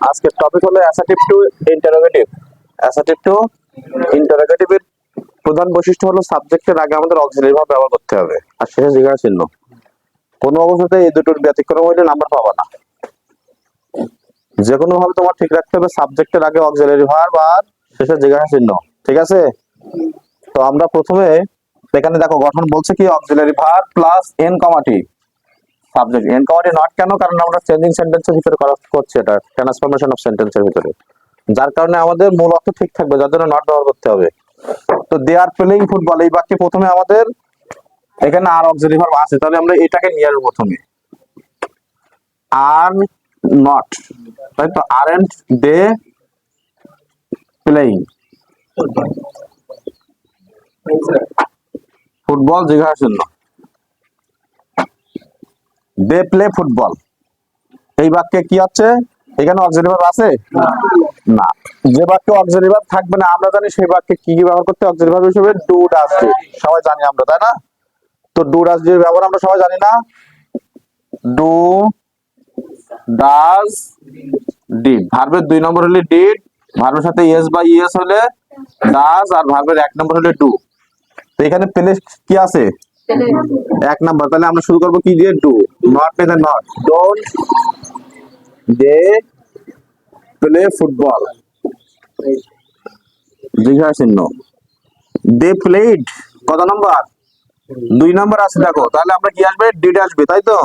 আজকের টপিক হলো assertive to interrogative. Assertive to ইন্টারোগেটিভের প্রধান বৈশিষ্ট্য হলো সাবজেক্টের আগে আমাদের অক্সিলারি ভার্ব ব্যবহার করতে হবে আর শেষে জিজ্ঞাসা চিহ্ন। কোনো অবস্থাতে এই দুটোর ব্যতিক্রম হইলে নাম্বার পাবা না। যে কোনো ভাবে তোমার ঠিক রাখতে হবে সাবজেক্টের আগে অক্সিলারি ভার্ব আর শেষে জিজ্ঞাসা চিহ্ন। ঠিক আছে? তো আমরা প্রথমে এখানে দেখো গঠন বলছে কি auxiliary verb plus N comma T. Subject N comma T not কেন? কারণ আমরা চেঞ্জিং সেন্টেন্সের ভিতরে করছি, এটা ট্রান্সফরমেশন অফ সেন্টেন্সের ভিতরে, যার কারণে আমাদের মূল অর্থ ঠিক থাকবে, যার জন্য নট ব্যবহার করতে হবে। তো দে আর প্লেইং ফুটবল এই বাক্যে প্রথমে আমাদের এখানে আর অক্সিলারি ভার্ব আছে, তাহলে আমরা এটাকে নিয়ে আসবো প্রথমে। আর নট, তাই তো, আরন্ট দে প্লেইং ফুটবল জিজ্ঞাসার জন্য। দে প্লে ফুটবল এই বাক্যে কি আছে? এখানে অক্সিলারি ভার্ব আছে না। যে বাক্যে অক্সিলারি ভার্ব থাকবে না আমরা জানি সেই বাক্যে কি কি ব্যবহার করতে? অক্সিলারি ভার্ব হিসেবে ডু ডাজ ডু, সবাই জানি আমরা, তাই না? তো ডু ডাজ ডু এর ব্যবহার আমরা সবাই জানি না। ডু ডাজ ডিড, ভার্বের 2 নম্বর হলে ডিড, ভার্বের সাথে এস বা ইএস হলে ডাজ, আর ভার্বের 1 নম্বর হলে ডু। তো এখানে পেলে কি আছে? 1 নম্বর। তাহলে আমরা শুরু করব কি দিয়ে? Do. Not play not, don't they play football জিজ্ঞাসা চিহ্ন। দে প্লেড কত নম্বর? 2 নম্বর আছে দেখো, তাহলে আমরা কি আসবে? ডিড আসবে, তাই তো।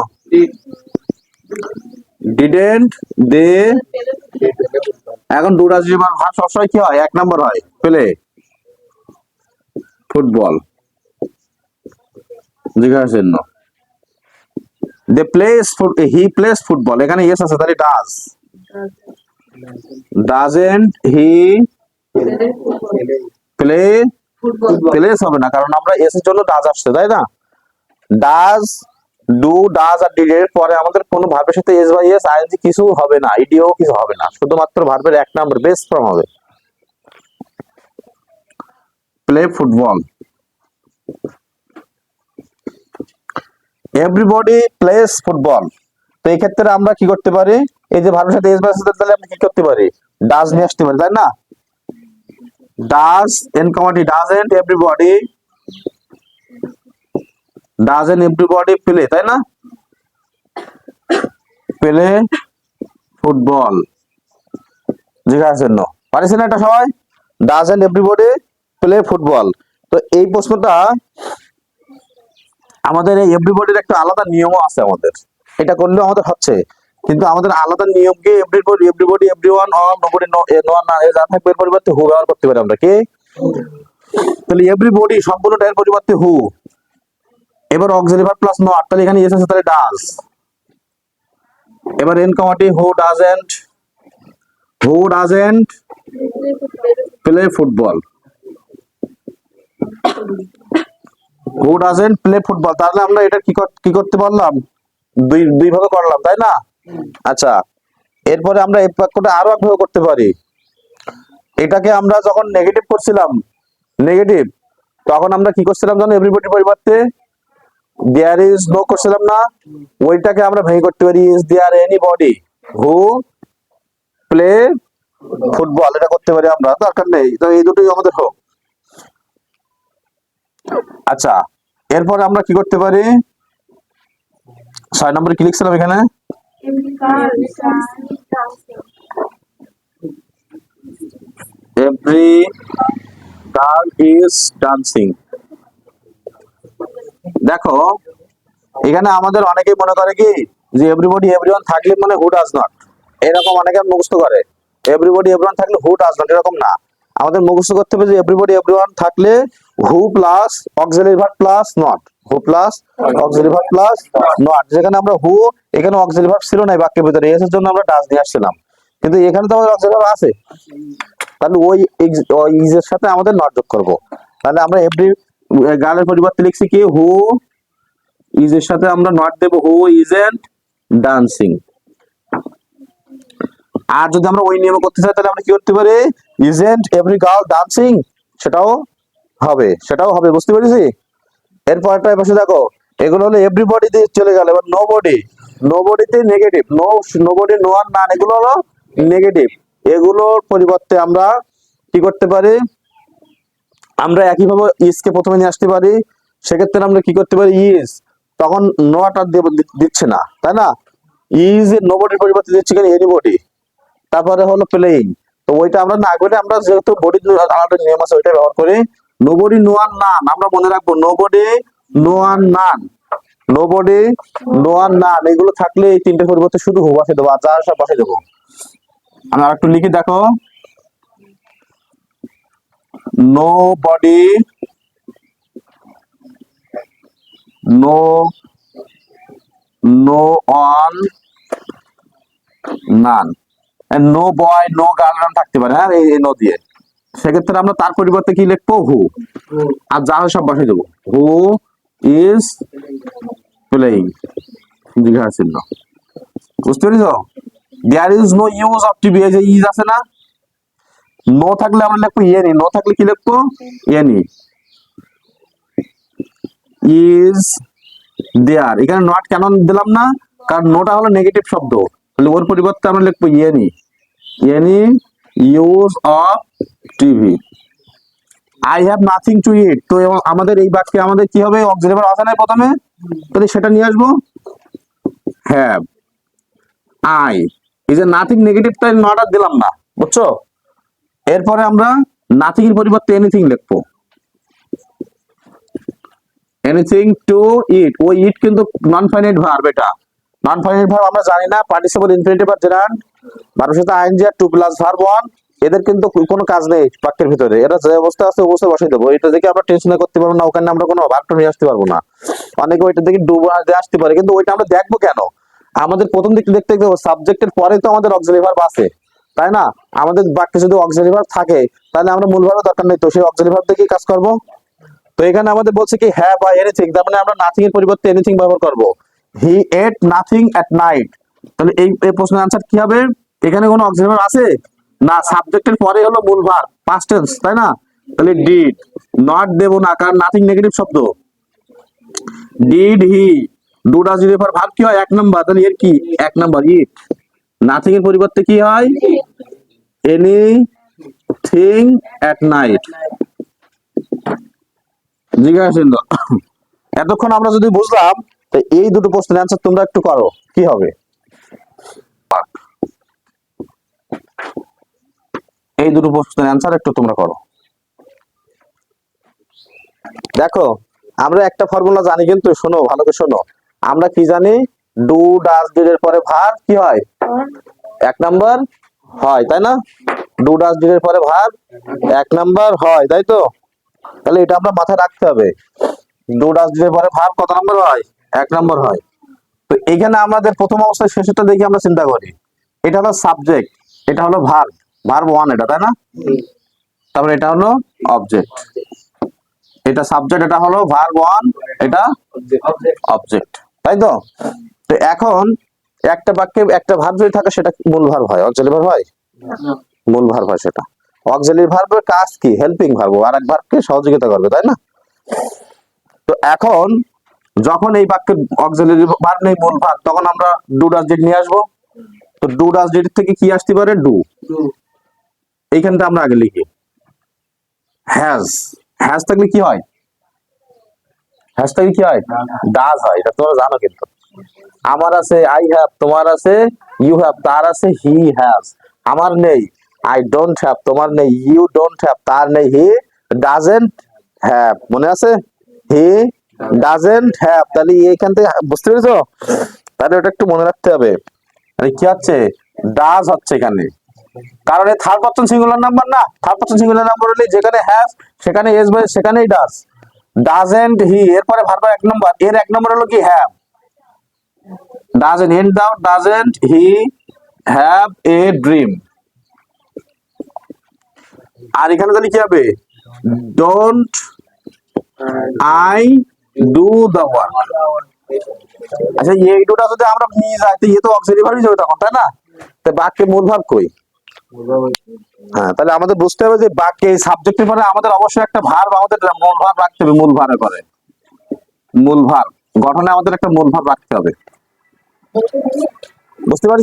ডিডেন্ট দে, এখন ডু ডাজ ডু ভার্ব সবসময় কি হয়? 1 নম্বর হয়, প্লে ফুটবল জিজ্ঞাসা চিহ্ন। They plays he plays football, এখানে ইয়েস আছে, তাহলে does. Doesn't he play, plays হবে না কারণ আমরা এস এর জন্য ডাজ আসছে, তাই না? ডাজ, ডু, ডাজ আর ডিড এর পরে আমাদের কোনো ভার্বের সাথে এস বা এস আইএনজি কিছু হবে না, ইডিও কিছু হবে না, শুধুমাত্র ভার্বের 1 নম্বর বেস ফর্ম হবে। Play football, everybody plays football. তো এই ক্ষেত্রে আমরা কি করতে পারি? এই যে ভার্বের সাথে এস বা এস তাহলে আমরা কি করতে পারি? ডাজ নিয়ে আসতে পারি, তাই না? ডাজ এন কমাটি doesn't everybody, doesn't everybody play, তাই না? প্লে ফুটবল জিজ্ঞাসার জন্য পারিস না এটা সবাই? Doesn't everybody play football. তো এই প্রশ্নটা আমাদের এই এভরিবডির একটা আলাদা নিয়মও আছে আমাদের, এটা করলেও আমাদের হচ্ছে, কিন্তু আমাদের আলাদা নিয়ম কি? Everybody, everybody, everyone, all, nobody, no one না, যা থাকবে এর পরিবর্তে হু ব্যবহার করতে পারি আমরা, কি? তাহলে এভরিবডি সম্পূর্ণটা এর পরিবর্তে হু। এবার অক্সিলারি ভার্ব প্লাস নট, তাহলে এখানে এস আছে, তাহলে ডাজ। এবার এন কমাটি who doesn't play football, who doesn't play football. তাহলে আমরা এটা কি করতে পারলাম? দুই ভাবে করলাম, তাই না? আচ্ছা, এরপরে আমরা এই বাক্যটা আরো একভাবে করতে পারি। এটাকে আমরা যখন নেগেটিভ করছিলাম, নেগেটিভ, তখন আমরা কি করছিলাম জানো? এভরিবডির পরিবর্তে দেয়ার ইজ নো করছিলাম না? ওইটাকে আমরা ভেঙে করতে পারি is there anybody who play football, এটা করতে পারি আমরা, দরকার নেই। তো এই দুটোই আমাদের হোক। আচ্ছা, এরপরে আমরা কি করতে পারি? 6 নম্বরে কি লিখছিলাম এখানে? Every girl is dancing. দেখো এখানে আমাদের অনেকেই মনে করে কি যে এভরিবডি এভরিওয়ান থাকলে মানে হু ডাজ নট, এরকম অনেকে মুখস্থ করে। এভরিবডি এভরিওয়ান থাকলে হু ডাজ নট, এরকম না। আমাদের মুখস্থ করতে হবে যে এভরিবডি এভরিওয়ান থাকলে who plus auxiliary verb plus not, who plus auxiliary verb plus not. যেখানে আমরা হু, এখানে অক্সিলারি ভার্ব ছিল না এই বাক্যের ভিতরে, এস এর জন্য আমরা ডাজ নিয়ে আসছিলাম, কিন্তু এখানে তো আমাদের অক্সিলারি ভার্ব আছে, তাহলে ওই ইজ এর সাথে আমাদের নট যোগ করব। তাহলে আমরা এভরি গার্লের পরিবর্তে লিখছি কি হু, ইজ এর সাথে আমরা নট দেব হু ইজন্ট ডান্সিং। আর যদি আমরা ওই নিয়মে করতে চাই তাহলে আমরা কি করতে পারি? ইজন্ট এভরি গার্ল ডান্সিং, সেটাও হবে, বুঝতে পেরেছি? এরপরটা পাশে দেখো, এগুলো হলো এভরিবডি দিয়ে চলে গেল। এবার নোবডি, নোবডিতে নেগেটিভ, নোবডি, নো আর নান, এগুলো হলো নেগেটিভ, এগুলোর পরিবর্তে আমরা কি করতে পারি, আমরা একইভাবে ইজ কে প্রথমে নিয়ে আসতে পারি। সেক্ষেত্রে আমরা কি করতে পারি, ইজ, তখন নট আর দিচ্ছে না, তাই না? ইজ নোবডির পরিবর্তে দিচ্ছে কেন, এনিবডি। তারপরে হলো প্লেইং, তো ওইটা আমরা না করে আমরা যেহেতু বডি আলাদা নিয়ম আছে ওইটা ব্যবহার করি। নোবডি, নো আর নান, আমরা মনে রাখবো নোবডি, নো আর নান, নোবডি, নো আর নান, এগুলো থাকলে এই তিনটে পরিবর্তে শুধু হু বসে দেবো, আর যা সব বসে দেবো। আমি আর একটু লিখি দেখো, nobody, no, no one, none, and no boy, no girl থাকতে পারে, হ্যাঁ, এই নো দিয়ে। সেক্ষেত্রে আমরা তার পরিবর্তে কি লিখবো, হু, আর যা হয় সব বসে দেবো। হু ইজ প্লেইং, জিজ্ঞাসা চিহ্ন। বুঝতে পেরেছ? There is no use of TV, এই যে ইজ আছে না, নো থাকলে আমরা লিখবো এনি, নো থাকলে কি লিখবো, এনি। ইজ দেয়ার, এখানে নট কেন দিলাম না, কারণ নোটা হলো নেগেটিভ শব্দ, তাহলে ওর পরিবর্তে আমরা লিখবো any, any use of TV. I have nothing to eat, তো আমাদের এই বাক্যে আমাদের কি হবে, অক্সিলারি ভার্ব আছে না প্রথমে, তাহলে সেটা নিয়ে আসবো, হ্যাভ। আই, এই যে নাথিং নেগেটিভ, তাই নট আর দিলাম না, বুঝছো? এরপরে আমরা নাথিং এর পরিবর্তে এনিথিং লিখবো, এনিথিং টু ইট। ওই ইট কিন্তু নন ফাইনাইট ভার্ব, এটা নন ফাইনাইট ভার্ব আমরা জানি না, পার্টিসিপল ইনফিনিটিভ আর জেরান্ড, ভার্বের সাথে আইএনজি আর টু প্লাস ভার্ব ওয়ান, এদের কিন্তু কোনো কাজ নেই বাক্যের ভিতরে, এরা যে অবস্থা আছে অবশ্যই বসে দেবো। এটা দেখে আমরা টেনশন করতে পারবো না, ওখানে আমরা কোনো ভার্বটা নিয়ে আসতে পারবো না। অনেকে ওইটা দেখে ডু আসতে পারে, কিন্তু ওইটা আমরা দেখবো কেন, আমাদের প্রথম দিকে দেখতে দেখবো সাবজেক্টের পরে তো আমাদের অক্সিলারি ভার্ব আছে, তাই না? আমাদের বাক্যে যদি অক্সিলারি ভার্ব থাকে তাহলে আমরা মূল ভার্বের দরকার নেই, তো সেই অক্সিলারি ভার্ব দিয়ে কাজ করবো। তো এখানে আমাদের বলছে কি হ্যাভ বা এনিথিং, তার মানে আমরা নাথিং এর পরিবর্তে এনিথিং ব্যবহার করব। হি এট নাথিং এট নাইট, তাহলে এই প্রশ্নের আনসার কি হবে, এখানে কোনো অক্সিলারি ভার্ব আছে না, সাবজেক্টের পরে হলো মূল ভার্ব পাস্ট টেন্স, তাই না? তাহলে ডিড, নট দেব না কারণ নাথিং নেগেটিভ শব্দ। Did he, do does refer verb কি হয়, এক নাম্বার, তাহলে এর কি এক নাম্বার ইট। নাথিং এর পরিবর্তে কি হয়, এনিথিং এট নাইট। জিজ্ঞাসা, এতক্ষণ আমরা যদি বুঝলাম, তো এই দুটো প্রশ্নের অ্যান্সার তোমরা একটু করো, কি হবে, এই দুটো প্রশ্নের অ্যান্সার একটু তোমরা করো। দেখো আমরা একটা ফর্মুলা জানি, কিন্তু শোনো ভালো করে শোনো, আমরা কি জানি, ডু ডাজ ডিড এর পরে ভার্ব কি হয়, এক নাম্বার হয়, তাই না? ডু ডাজ ডিড এর পরে ভার্ব এক নাম্বার হয়, তাই তো? তাহলে এটা আমরা মাথায় রাখতে হবে, ডু ডাজ ডিড এর পরে ভার্ব কত নাম্বার হয়, এক নাম্বার হয়। তো এখানে আমাদের প্রথম অবস্থায় শেষেরটা দেখি আমরা চিন্তা করি, এটা হলো সাবজেক্ট, এটা হলো ভার্ব, ভার্ব ওয়ান এটা, তাই না? তারপরে এটা হলো অবজেক্ট, এটা সাবজেক্ট, এটা হলো ভার্ব ওয়ান, এটা অবজেক্ট, তাই তো? তো এখন একটা বাক্যে একটা ভার্ব যদি থাকে সেটা মূল ভার্ব হয়, অক্সিলারি ভার্ব হয়, মূল ভার্ব হয় সেটা। অক্সিলারি ভার্বের কাজ কি, হেল্পিং ভার্ব, আর এক ভার্বকে সহযোগিতা করবে, তাই না? তো এখন যখন এই বাক্যে অক্সিলারি ভার্ব নেই, মূল ভার্ব, তখন আমরা ডু ডাজ ডিড নিয়ে আসবো। তো ডু ডাজ ডিড থেকে কি আসতে পারে, ডু, এইখানটা আমরা আগে লিখি। হ্যাজ, হ্যাজ থাকলে কি হয়, হ্যাজ থাকলে কি হয়, ডাজ হয়, এটা তোমরা জানো। কিন্তু আমার আছে আই হ্যাভ, তোমার আছে ইউ হ্যাভ, তার আছে হি হ্যাজ। আমার নেই আই ডোন্ট হ্যাভ, তোমার নেই ইউ ডোন্ট হ্যাভ, তার নেই হি ডাজেন্ট হ্যাভ, মনে আছে, হি ডাজেন্ট হ্যাভ। তাহলে এইখান থেকে বুঝতে পেরেছো, তাহলে ওটা একটু মনে রাখতে হবে, কি হচ্ছে, ডাজ হচ্ছে এখানে, কারণ এই থার্ড পারসন সিঙ্গুলার নাম্বার না, থার্ড পারসন সিঙ্গুলার নাম্বার হলে যেখানে হ্যাজ সেখানে এস বাই সেখানেই ডাজ। ডাজেন্ট হি, এরপরে ভার্ব এক নম্বর, এর এক নম্বর হলো কি হ্যাভ, ডাজেন্ট, এন্ড দাও, doesn't he have a dream. আর এখানে তাহলে কি হবে, don't I do the work. আচ্ছা এই দুটা যদি আমরা নিয়ে যাই তো তো অক্সিলারি ভার্বই যাবে তখন, তাই না? তো বাক্যে মূল ভার্ব কই, হ্যাঁ, তাহলে আমাদের বুঝতে হবে যে বাক্যে সাবজেক্টের পরে আমাদের অবশ্যই একটা ভার্ব, আমাদের মূল ভার্ব রাখতে হবে, মূল ভার্বের পরে মূল ভার্ব গঠনে আমাদের একটা মূল ভার্ব রাখতে হবে, বুঝতে পারছি।